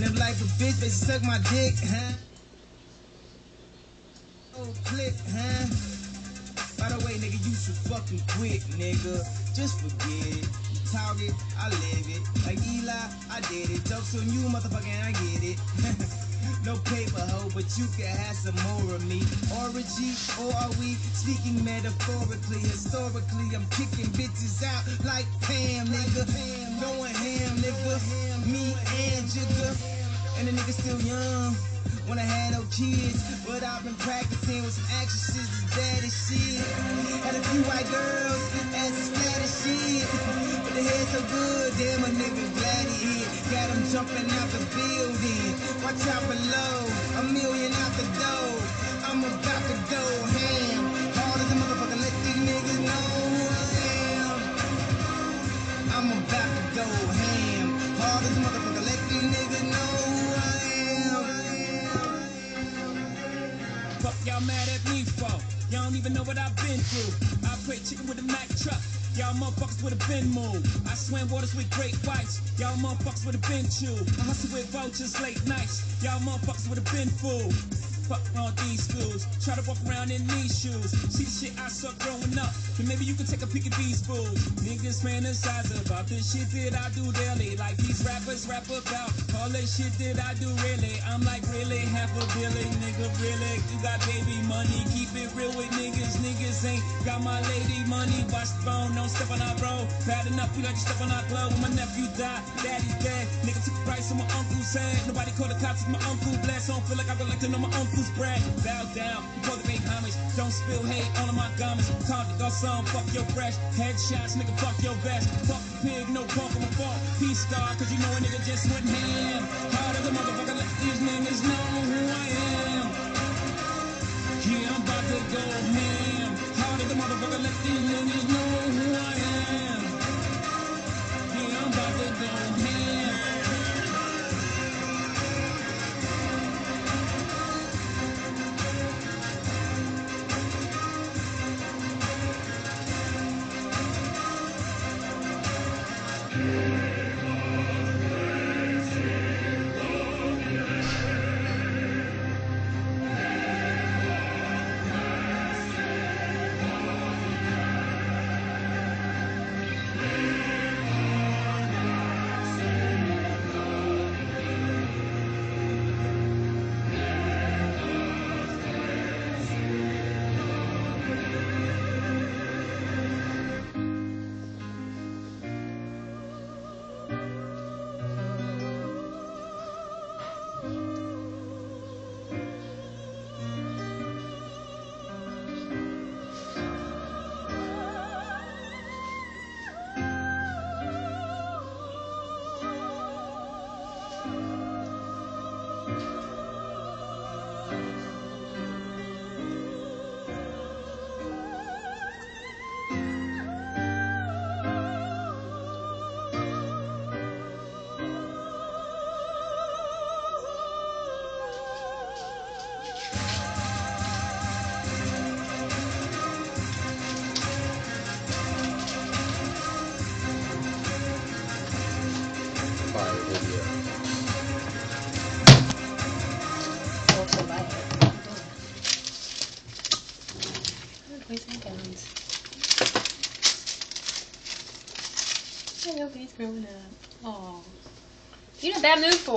up like a bitch, but suck my dick, huh? Oh, click, huh? By the way, nigga, you should fucking quit, nigga. Just forget it. You talk it, I live it. Like Eli, I did it. Jokes on you, motherfucker, I get it. No paper hoe, but you can have some more of me. Orgy, or are we speaking metaphorically? Historically, I'm kicking bitches out like Pam, nigga. Going ham, nigga. Me and Jigga. And the nigga still young. When I had no kids, but I've been practicing with some actresses as bad as shit. Had a few white girls, ass as flat as shit. But the head so good, damn a nigga glad he hit. Got him jumping out the building. Watch out below, $1 million out the door. I'm about to go ham. Hard as a motherfucker, let these niggas know who I am. I'm about to go ham. Hard as a motherfucker, let these niggas know who I am. Fuck y'all mad at me for? Y'all don't even know what I've been through. I pray chicken with a Mack truck. Y'all motherfuckers would have been moved. I swam waters with great whites. Y'all motherfuckers would have been chewed. I hustle with vultures late nights. Y'all motherfuckers would have been fooled. Fuck on these fools. Try to walk around in these shoes. See the shit I saw growing up. Then maybe you can take a peek at these fools. Niggas fantasize about the shit that I do daily. Like these rappers rap about all the shit that I do really. I'm like really half a billion, nigga, really. You got baby money, keep it real with niggas. Niggas ain't got my lady money. Watch the phone, don't step on our road. Bad enough, we like to step on our glove. When my nephew died, daddy's dead. Nigga took a price on my uncle's head. Nobody called the cops, my uncle blessed. I don't feel like I would like to know my uncle's brag. Bow down, before the big homage. Don't spill hate on my garments. Time to go some, fuck your fresh. Headshots, nigga, fuck your vest. Fuck the pig, no punk on my fault. Peace star, cause you know a nigga just went ham. Hard as a motherfucker, let these niggas know who I am. Yeah, I'm about to go ham. Hard as a motherfucker, let these niggas know who I am. Yeah, I'm about to go ham. Fire video. Also like Boys and guns. I hope he's growing up. Aw. You're in a bad mood for